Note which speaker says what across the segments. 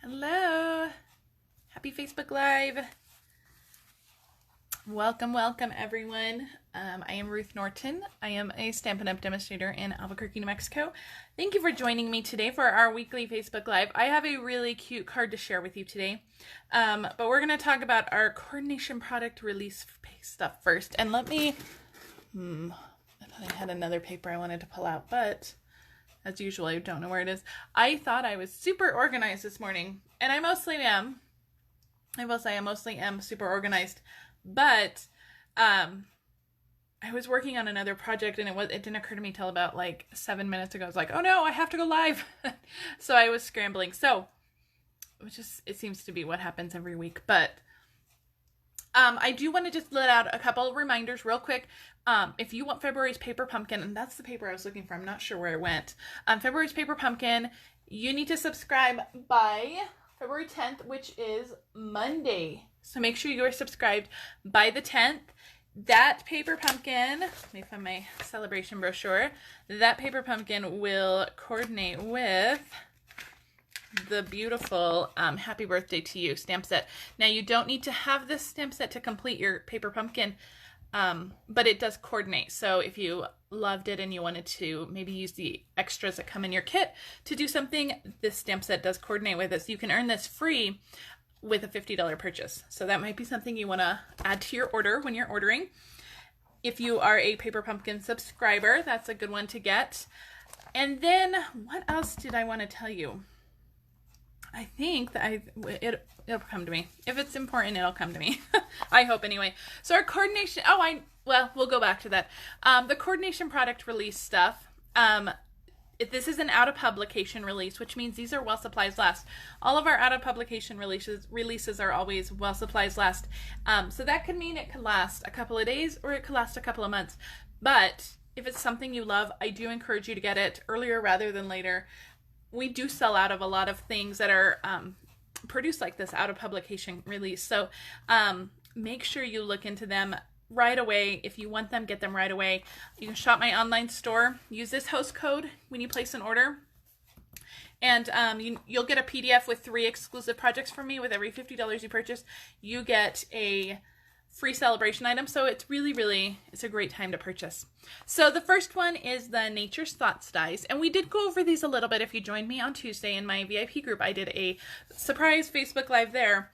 Speaker 1: Hello. Happy Facebook Live. Welcome everyone. I am Ruth Norton. I am a Stampin' Up! Demonstrator in Albuquerque, New Mexico. Thank you for joining me today for our weekly Facebook Live. I have a really cute card to share with you today. But we're going to talk about our coordination product release stuff first. And let me, I thought I had another paper I wanted to pull out, but as usual, I don't know where it is. I thought I was super organized this morning, and I mostly am. I will say I mostly am super organized, but I was working on another project, and it didn't occur to me till about like 7 minutes ago. I was like, oh no, I have to go live. So I was scrambling. So it seems to be what happens every week, but I do want to just let out a couple of reminders real quick. If you want February's Paper Pumpkin, and that's the paper I was looking for, I'm not sure where it went. February's Paper Pumpkin, you need to subscribe by February 10th, which is Monday. So make sure you are subscribed by the 10th. That Paper Pumpkin, let me find my celebration brochure. That Paper Pumpkin will coordinate with the beautiful Happy Birthday to You stamp set. Now, you don't need to have this stamp set to complete your Paper Pumpkin, but it does coordinate. So if you loved it and you wanted to maybe use the extras that come in your kit to do something, this stamp set does coordinate with it. So you can earn this free with a $50 purchase. So that might be something you want to add to your order when you're ordering. If you are a Paper Pumpkin subscriber, that's a good one to get. And then what else did I want to tell you? I think that it'll come to me. If it's important, it'll come to me. I hope anyway. So our coordination, we'll go back to that. The coordination product release stuff. This is an out of publication release, which means these are while supplies last. All of our out of publication releases are always while supplies last. So that could mean it could last a couple of days or it could last a couple of months. But if it's something you love, I do encourage you to get it earlier rather than later. We do sell out of a lot of things that are produced like this out of publication release. So make sure you look into them right away. If you want them, get them right away. You can shop my online store. Use this host code when you place an order. And you'll get a PDF with 3 exclusive projects from me. With every $50 you purchase, you get a free celebration item. So it's it's a great time to purchase. So the first one is the Nature's Thoughts dies. And we did go over these a little bit. If you joined me on Tuesday in my VIP group, I did a surprise Facebook Live there.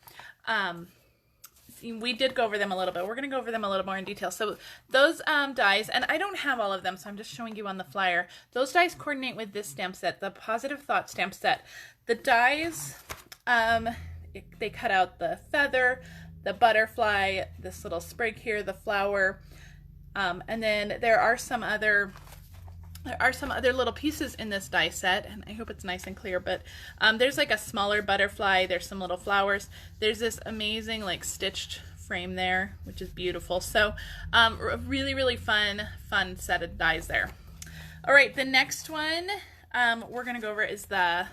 Speaker 1: We did go over them a little bit. We're going to go over them a little more in detail. So those dies, and I don't have all of them, so I'm just showing you on the flyer. Those dies coordinate with this stamp set, the Positive Thought stamp set. The dies, they cut out the feather, the butterfly, this little sprig here, the flower, and then there are some other little pieces in this die set, and I hope it's nice and clear, but there's like a smaller butterfly, there's some little flowers, there's this amazing like stitched frame there, which is beautiful. So a really fun set of dies there. All right, the next one we're gonna go over is the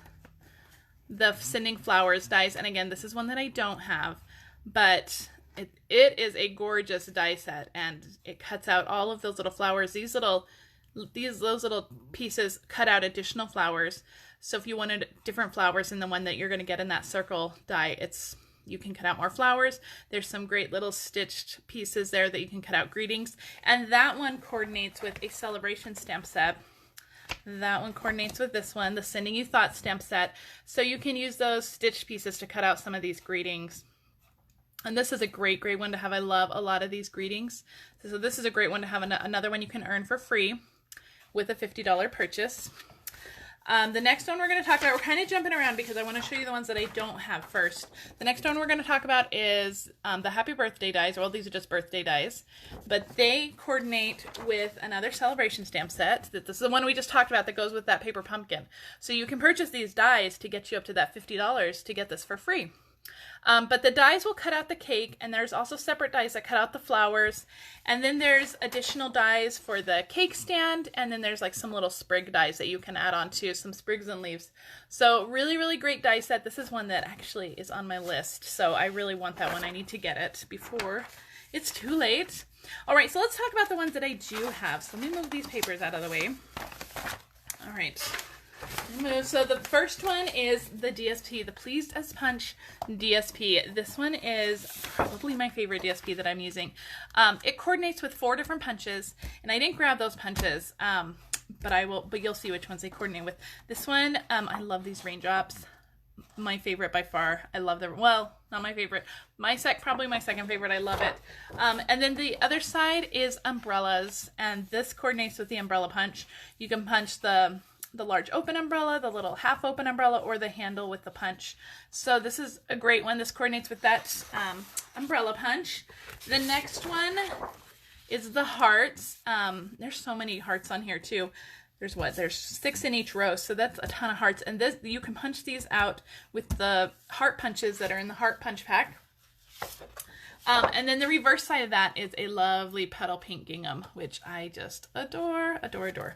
Speaker 1: Sending Flowers dies, and again, this is one that I don't have, but it is a gorgeous die set, and it cuts out all of those little flowers. Those little pieces cut out additional flowers. So if you wanted different flowers than the one that you're going to get in that circle die, you can cut out more flowers. There's some great little stitched pieces there that you can cut out greetings. And that one coordinates with a celebration stamp set. That one coordinates with this one, the Sending You Thoughts stamp set. So you can use those stitched pieces to cut out some of these greetings. And this is a great one to have. I love a lot of these greetings. So this is a great one to have. Another one you can earn for free with a $50 purchase. The next one we're going to talk about, we're kind of jumping around because I want to show you the ones that I don't have first. The next one we're going to talk about is the Happy Birthday dies. Well, these are just birthday dies, but they coordinate with another celebration stamp set. This is the one we just talked about that goes with that Paper Pumpkin. So you can purchase these dies to get you up to that $50 to get this for free. But the dies will cut out the cake, and there's also separate dies that cut out the flowers, and then there's additional dies for the cake stand, and then there's like some little sprig dies that you can add on to, some sprigs and leaves. So really great die set. This is one that actually is on my list, so I really want that one. I need to get it before it's too late. All right, so let's talk about the ones that I do have. So let me move these papers out of the way. All right. So the first one is the DSP, the Pleased as Punch DSP. This one is probably my favorite DSP that I'm using. It coordinates with 4 different punches, and I didn't grab those punches, but you'll see which ones they coordinate with. This one, I love these raindrops. My favorite by far. I love them. Well, not my favorite. Probably my second favorite. I love it. And then the other side is umbrellas, and this coordinates with the umbrella punch. You can punch the large open umbrella, the little half open umbrella, or the handle with the punch. So this is a great one. This coordinates with that umbrella punch. The next one is the hearts. There's so many hearts on here too. There's 6 in each row, so that's a ton of hearts. And this, you can punch these out with the heart punches that are in the heart punch pack. And then the reverse side of that is a lovely petal pink gingham, which I just adore, adore, adore.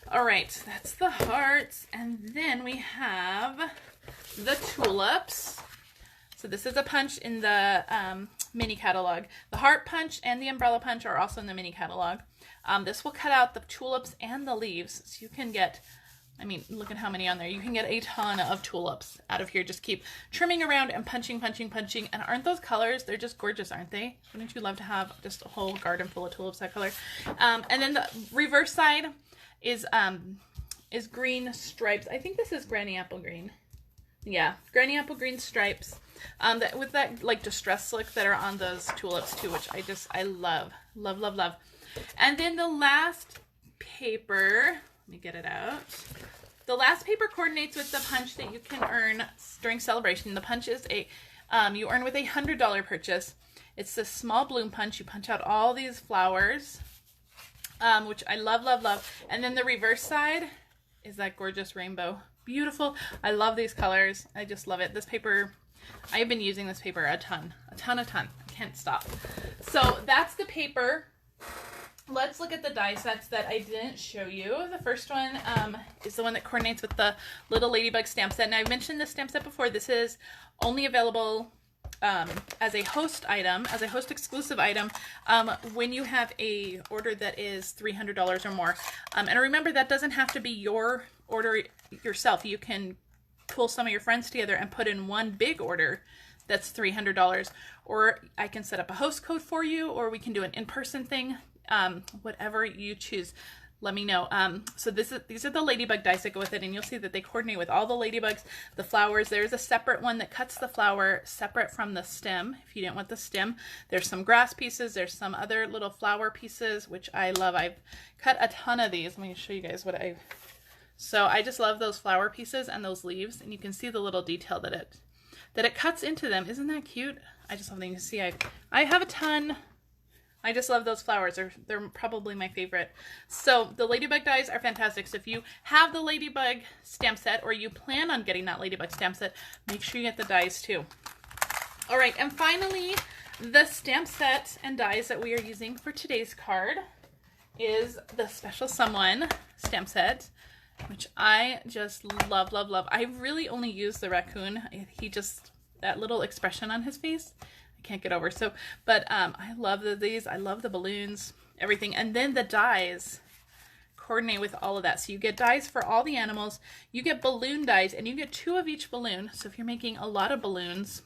Speaker 1: All right, that's the hearts. And then we have the tulips. So this is a punch in the mini catalog. The heart punch and the umbrella punch are also in the mini catalog. This will cut out the tulips and the leaves. So you can get, I mean, look at how many on there. You can get a ton of tulips out of here. Just keep trimming around and punching, punching, punching. And aren't those colors? They're just gorgeous, aren't they? Wouldn't you love to have just a whole garden full of tulips that color? And then the reverse side is green stripes. I think this is Granny Apple Green. Yeah, Granny Apple Green stripes. With that like distress look that are on those tulips too, which I love, love, love, love. And then the last paper, let me get it out. The last paper coordinates with the punch that you can earn during celebration. The punch is you earn with a $100 purchase. It's this small bloom punch. You punch out all these flowers, which I love, love, love. And then the reverse side is that gorgeous rainbow. Beautiful. I love these colors. I just love it. This paper, I've been using this paper a ton. I can't stop. So that's the paper. Let's look at the die sets that I didn't show you. The first one is the one that coordinates with the little ladybug stamp set. And I've mentioned this stamp set before. This is only available as a host item, as a host exclusive item, when you have a order that is $300 or more. And remember, that doesn't have to be your order yourself. You can pull some of your friends together and put in one big order that's $300, or I can set up a host code for you, or we can do an in-person thing. Whatever you choose, let me know. So these are the ladybug dice that go with it, and you'll see that they coordinate with all the ladybugs, the flowers. There's a separate one that cuts the flower separate from the stem. If you didn't want the stem, there's some grass pieces. There's some other little flower pieces, which I love. I've cut a ton of these. Let me show you guys what so I just love those flower pieces and those leaves, and you can see the little detail that it cuts into them. Isn't that cute? I just love them. You can see I have a ton. I just love those flowers. They're probably my favorite. So the ladybug dies are fantastic. So if you have the ladybug stamp set, or you plan on getting that ladybug stamp set, make sure you get the dies too. All right, and finally, the stamp set and dies that we are using for today's card is the Special Someone stamp set, which I just love, love, love. I really only use the raccoon. That little expression on his face, can't get over. So, but I love these. I love the balloons, everything. And then the dies coordinate with all of that. So you get dies for all the animals. You get balloon dies, and you get 2 of each balloon. So if you're making a lot of balloons,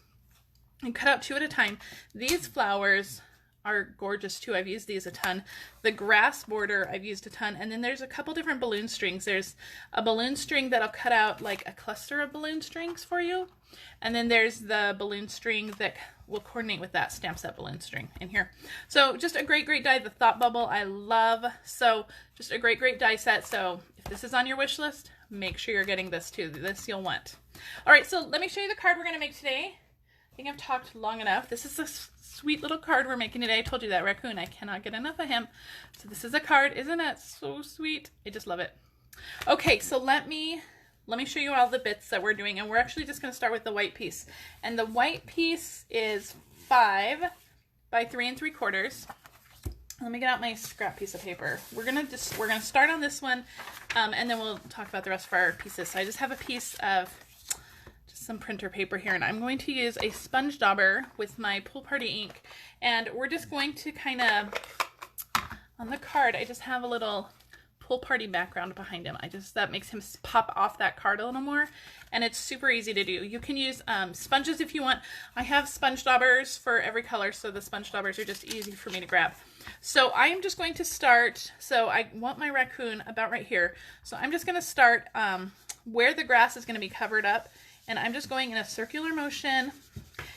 Speaker 1: you cut out 2 at a time. These flowers are gorgeous too. I've used these a ton. The grass border I've used a ton. And then there's a couple different balloon strings. There's a balloon string that I'll cut out like a cluster of balloon strings for you. And then there's the balloon string that will coordinate with that stamp set balloon string in here. So just a great, great die. The Thought Bubble I love. So just a great, great die set. So if this is on your wish list, make sure you're getting this too. This you'll want. All right, so let me show you the card we're going to make today. I think I've talked long enough. This is a sweet little card we're making today. I told you that raccoon, I cannot get enough of him. So this is a card. Isn't that so sweet? I just love it. Okay, so let me show you all the bits that we're doing, and we're actually just going to start with the white piece. And the white piece is 5 by 3 3/4. Let me get out my scrap piece of paper. We're gonna start on this one, and then we'll talk about the rest of our pieces. So I just have a piece of some printer paper here, and I'm going to use a sponge dauber with my Pool Party ink, and we're just going to kind of, on the card, I just have a little pool party background behind him. That makes him pop off that card a little more, and it's super easy to do. You can use sponges if you want. I have sponge daubers for every color, so the sponge daubers are just easy for me to grab. So I am just going to start, so I want my raccoon about right here. So I'm just going to start where the grass is going to be covered up, and I'm just going in a circular motion.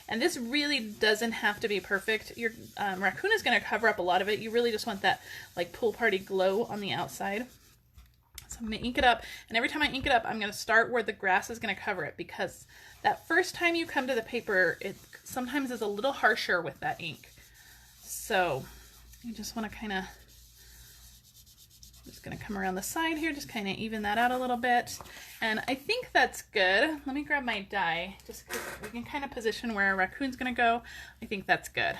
Speaker 1: And this really doesn't have to be perfect. Your raccoon is going to cover up a lot of it. You really just want that like pool party glow on the outside. So I'm going to ink it up. And every time I ink it up, I'm going to start where the grass is going to cover it, because that first time you come to the paper, it sometimes is a little harsher with that ink. So you just want to kind of, just going to come around the side here, just kind of even that out a little bit. And I think that's good. Let me grab my die, just because we can kind of position where our raccoon's going to go. I think that's good.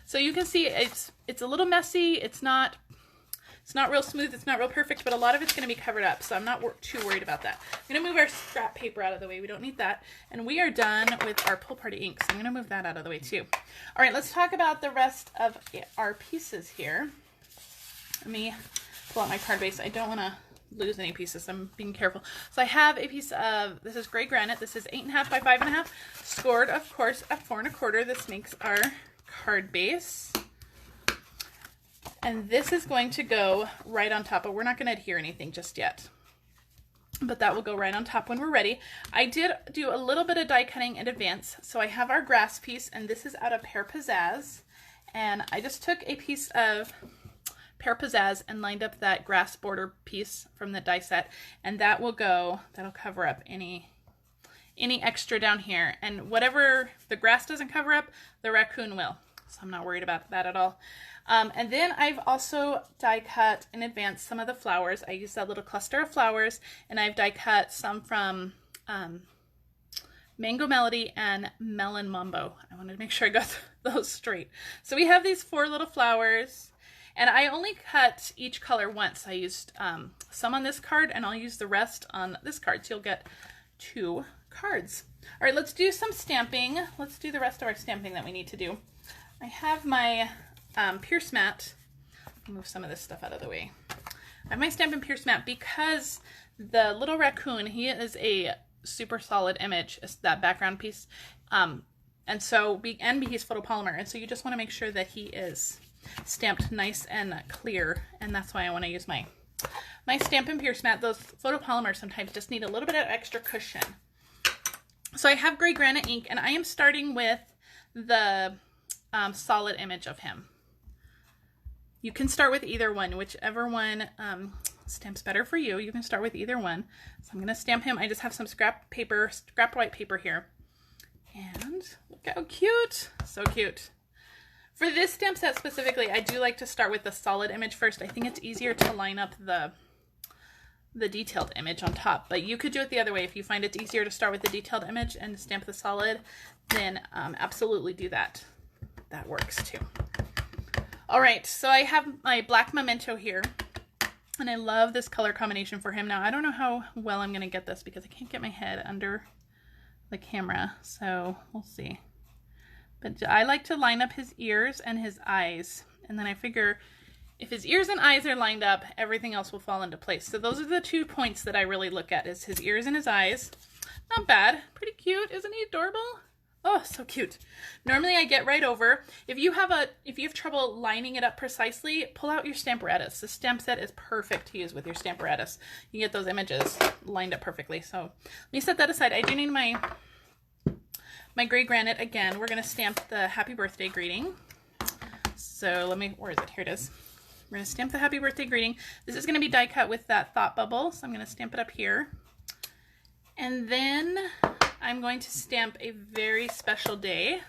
Speaker 1: So you can see it's a little messy. It's not real smooth. It's not real perfect, but a lot of it's going to be covered up. So I'm not too worried about that. I'm going to move our scrap paper out of the way. We don't need that. And we are done with our pool party ink. So I'm going to move that out of the way too. All right, let's talk about the rest of our pieces here. Let me pull out my card base. I don't want to lose any pieces. I'm being careful. So I have a piece of, this is gray granite. This is 8.5 by 5.5, scored, of course, at 4 1/4. This makes our card base. And this is going to go right on top, but we're not going to adhere anything just yet. But that will go right on top when we're ready. I did do a little bit of die cutting in advance. So I have our grass piece, and this is out of Pear Pizzazz. And I just took a piece of Pear Pizzazz and lined up that grass border piece from the die set, and that'll cover up any extra down here, and whatever the grass doesn't cover up, the raccoon will, so I'm not worried about that at all. And then I've also die cut in advance some of the flowers. I used that little cluster of flowers, and I've die cut some from Mango Melody and Melon Mambo. I wanted to make sure I got those straight. So we have these 4 little flowers. And I only cut each color once. I used some on this card, and I'll use the rest on this card. So you'll get 2 cards. All right, let's do some stamping. Let's do the rest of our stamping that we need to do. I have my Pierce mat. I'll move some of this stuff out of the way. I have my Stampin' Pierce mat because the little raccoon, he is a super solid image, that background piece. And so, he's photopolymer. And so you just want to make sure that he is stamped nice and clear, and that's why I want to use my Stampin' Pierce mat. Those photopolymers sometimes just need a little bit of extra cushion. So I have gray granite ink, and I am starting with the solid image of him. You can start with either one, whichever one stamps better for you. You can start with either one. So I'm going to stamp him. I just have some scrap white paper here, and look how cute, so cute. For this stamp set specifically, I do like to start with the solid image first. I think it's easier to line up the detailed image on top, but you could do it the other way. If you find it's easier to start with the detailed image and stamp the solid, then absolutely do that. That works too. All right, so I have my black Memento here, and I love this color combination for him. Now, I don't know how well I'm going to get this because I can't get my head under the camera, so we'll see. But I like to line up his ears and his eyes. And then I figure if his ears and eyes are lined up, everything else will fall into place. So those are the 2 points that I really look at, is his ears and his eyes. Not bad. Pretty cute. Isn't he adorable? Oh, so cute. Normally I get right over. If you have trouble lining it up precisely, pull out your Stamparatus. The stamp set is perfect to use with your Stamparatus. You get those images lined up perfectly. So let me set that aside. I do need my gray granite. Again, we're going to stamp the happy birthday greeting. So where is it? Here it is. We're going to stamp the happy birthday greeting. This is going to be die cut with that thought bubble. So I'm going to stamp it up here. And then I'm going to stamp a very special day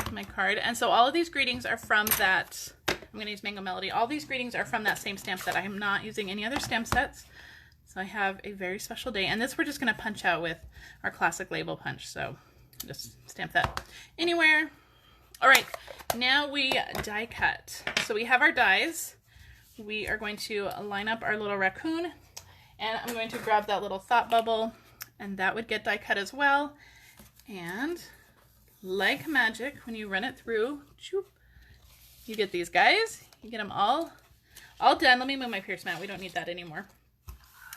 Speaker 1: on my card. And so all of these greetings are from that, I'm going to use Mango Melody. All these greetings are from that same stamp set. I am not using any other stamp sets. So I have a very special day. And this we're just going to punch out with our classic label punch. So just stamp that anywhere. All right, now we die cut. So we have our dies. We are going to line up our little raccoon, and I'm going to grab that little thought bubble, and that would get die cut as well. And like magic, when you run it through, you get these guys. You get them all All done. Let me move my Pierce mat. We don't need that anymore.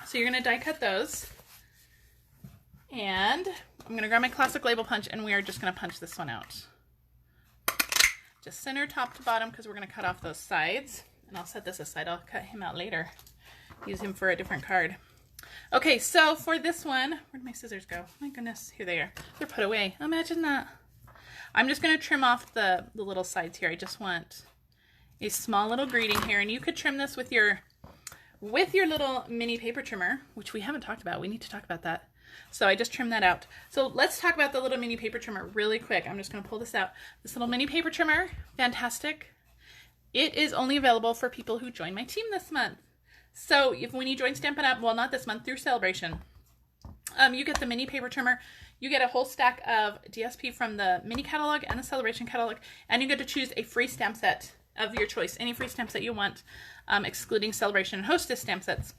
Speaker 1: So you're going to die cut those. And I'm going to grab my classic label punch, and we are just going to punch this one out. Just center top to bottom, because we're going to cut off those sides. And I'll set this aside. I'll cut him out later. Use him for a different card. Okay, so for this one, where'd my scissors go? My goodness, here they are. They're put away. Imagine that. I'm just going to trim off the little sides here. I just want a small little greeting here, and you could trim this with your little mini paper trimmer, which we haven't talked about. We need to talk about that. So I just trimmed that out. So let's talk about the little mini paper trimmer really quick. I'm just going to pull this out. This little mini paper trimmer, fantastic. It is only available for people who join my team this month. So when you join Stampin' Up, well, not this month, through Celebration, you get the mini paper trimmer. You get a whole stack of DSP from the mini catalog and the Celebration catalog, and you get to choose a free stamp set of your choice, any free stamps that you want, excluding Celebration and Hostess stamp sets.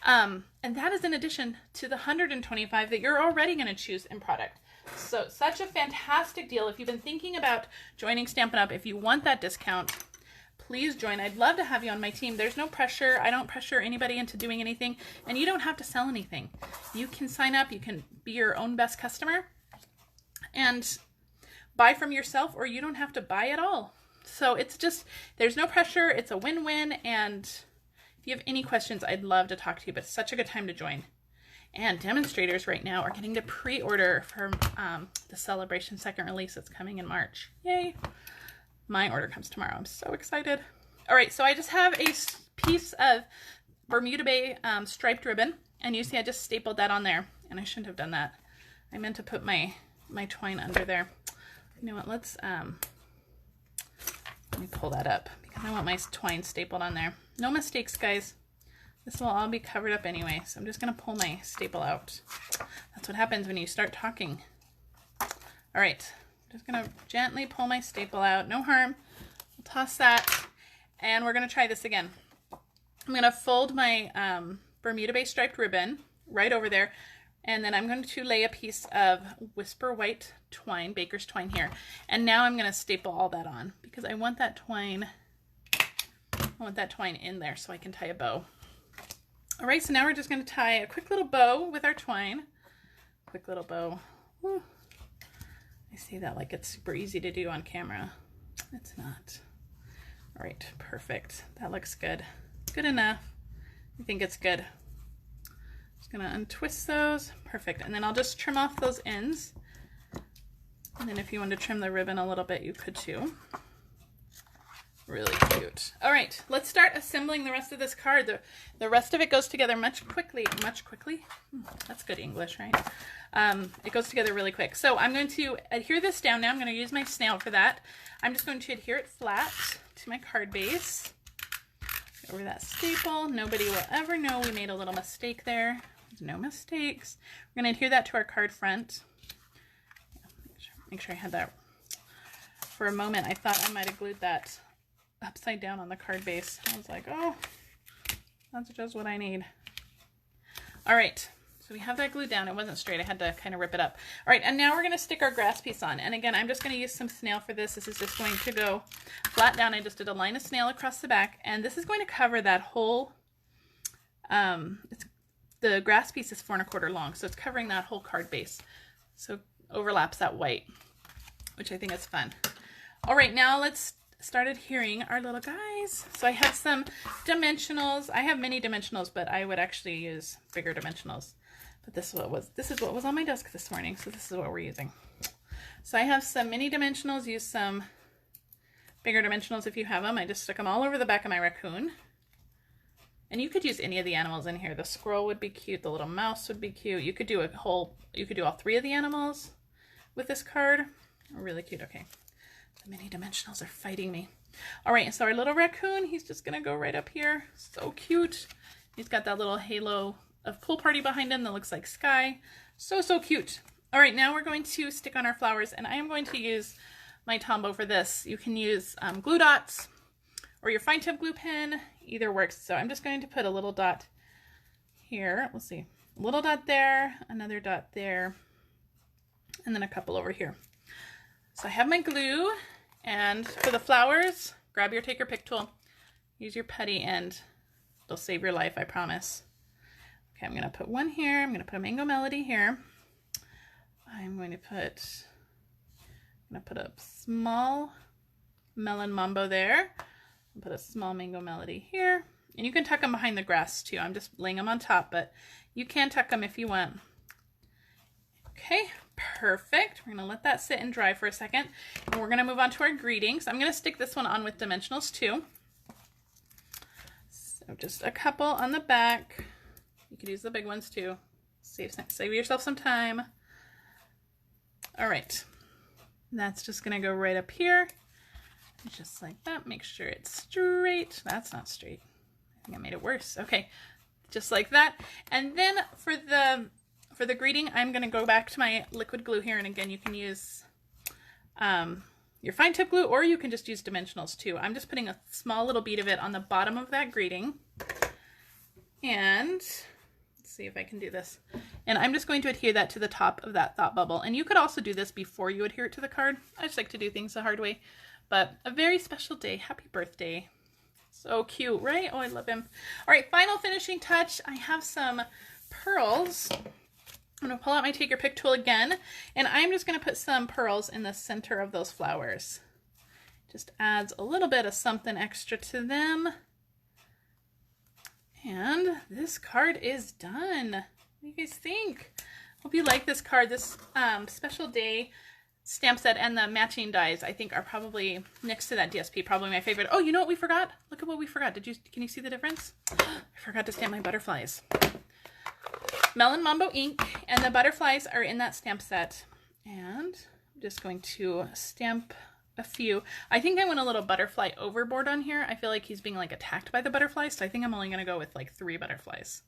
Speaker 1: And that is in addition to the 125 that you're already going to choose in product. So such a fantastic deal. If you've been thinking about joining Stampin' Up, if you want that discount, please join. I'd love to have you on my team. There's no pressure. I don't pressure anybody into doing anything, and you don't have to sell anything. You can sign up. You can be your own best customer and buy from yourself, or you don't have to buy at all. So it's just, there's no pressure. It's a win-win. And if you have any questions, I'd love to talk to you, but it's such a good time to join. And demonstrators right now are getting to pre-order for the Celebration second release that's coming in March. Yay. My order comes tomorrow. I'm so excited. All right, so I just have a piece of Bermuda Bay striped ribbon, and you see I just stapled that on there, and I shouldn't have done that. I meant to put my twine under there. You know what, let me pull that up, because I want my twine stapled on there. No mistakes, guys. This will all be covered up anyway, so I'm just going to pull my staple out. That's what happens when you start talking. All right. Just gonna gently pull my staple out. No harm. I'll toss that, and we're gonna try this again. I'm gonna fold my Bermuda Bay striped ribbon right over there, and then I'm going to lay a piece of Whisper White twine, baker's twine here, and now I'm gonna staple all that on, because I want that twine in there so I can tie a bow. All right, so now we're just gonna tie a quick little bow with our twine. Quick little bow. Woo. I say that like it's super easy to do on camera. It's not. All right, perfect. That looks good. Good enough. I think it's good. Just gonna untwist those. Perfect. And then I'll just trim off those ends. And then if you want to trim the ribbon a little bit, you could too. Really cute. All right, let's start assembling the rest of this card. The rest of it goes together much quickly. That's good English, right? It goes together really quick. So I'm going to adhere this down now. I'm going to use my snail for that. I'm just going to adhere it flat to my card base. Over that staple. Nobody will ever know we made a little mistake there. There's no mistakes. We're going to adhere that to our card front. Make sure I had that. For a moment, I thought I might have glued that upside down on the card base. I was like, oh, that's just what I need. All right. So we have that glued down. It wasn't straight. I had to kind of rip it up. All right, and now we're going to stick our grass piece on. And again, I'm just going to use some snail for this. This is just going to go flat down. I just did a line of snail across the back, and this is going to cover that whole, the grass piece is 4 1/4 long, so it's covering that whole card base. So overlaps that white, which I think is fun. All right, now let's start adhering our little guys. So I have some dimensionals. I have mini dimensionals, but I would actually use bigger dimensionals. But this is what was on my desk this morning, so this is what we're using. So I have some mini dimensionals. Use some bigger dimensionals if you have them. I just stuck them all over the back of my raccoon. And you could use any of the animals in here. The squirrel would be cute. The little mouse would be cute. You could do all 3 of the animals with this card. Really cute. Okay. The mini dimensionals are fighting me. All right, so our little raccoon, he's just gonna go right up here. So cute. He's got that little halo of Pool Party behind him that looks like sky. So cute. All right, now we're going to stick on our flowers, and I am going to use my Tombow for this. You can use glue dots or your fine tip glue pen. Either works. So I'm just going to put a little dot here. We'll see. A little dot there, another dot there, and then a couple over here. So I have my glue, and for the flowers, grab your take or pick tool. Use your putty and it'll save your life, I promise. Okay, I'm going to put one here. I'm going to put a Mango Melody here. I'm going to put a small Melon Mambo there. I'll put a small Mango Melody here. And you can tuck them behind the grass too. I'm just laying them on top, but you can tuck them if you want. Okay, perfect. We're gonna let that sit and dry for a second. And we're gonna move on to our greetings. I'm gonna stick this one on with dimensionals too. So just a couple on the back. You could use the big ones too. Save yourself some time. All right, that's just gonna go right up here. Just like that, make sure it's straight. That's not straight. I think I made it worse. Okay, just like that. And then for the greeting, I'm gonna go back to my liquid glue here. And again, you can use your fine tip glue, or you can just use dimensionals too. I'm just putting a small little bead of it on the bottom of that greeting. And let's see if I can do this. And I'm just going to adhere that to the top of that thought bubble. And you could also do this before you adhere it to the card. I just like to do things the hard way. But a very special day. Happy birthday. So cute, right? Oh, I love him. All right, final finishing touch. I have some pearls. I'm going to pull out my Take Your Pick tool again, and I'm just going to put some pearls in the center of those flowers. Just adds a little bit of something extra to them. And this card is done. What do you guys think? Hope you like this card. This special day stamp set and the matching dies, I think, are probably next to that DSP, probably my favorite. Oh, you know what we forgot? Look at what we forgot. Can you see the difference? I forgot to stamp my butterflies. Melon Mambo ink, and the butterflies are in that stamp set. And I'm just going to stamp a few. I think I went a little butterfly overboard on here. I feel like he's being like attacked by the butterflies, so I think I'm only going to go with like 3 butterflies.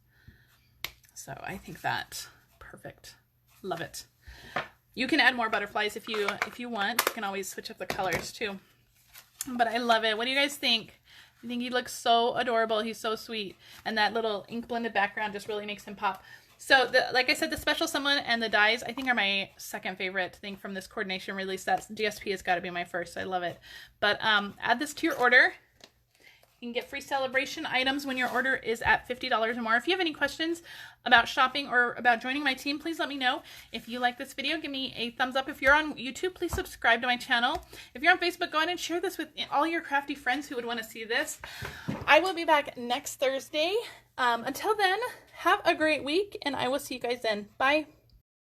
Speaker 1: So I think that perfect. Love it. You can add more butterflies if you want. You can always switch up the colors too. But I love it. What do you guys think? I think he looks so adorable. He's so sweet. And that little ink blended background just really makes him pop. So like I said, the Special Someone and the dies, I think, are my second favorite thing from this coordination release. That DSP has got to be my first. I love it. But add this to your order. You can get free celebration items when your order is at $50 or more. If you have any questions about shopping or about joining my team, please let me know. If you like this video, give me a thumbs up. If you're on YouTube, please subscribe to my channel. If you're on Facebook, go ahead and share this with all your crafty friends who would want to see this. I will be back next Thursday. Until then, have a great week, and I will see you guys then. Bye.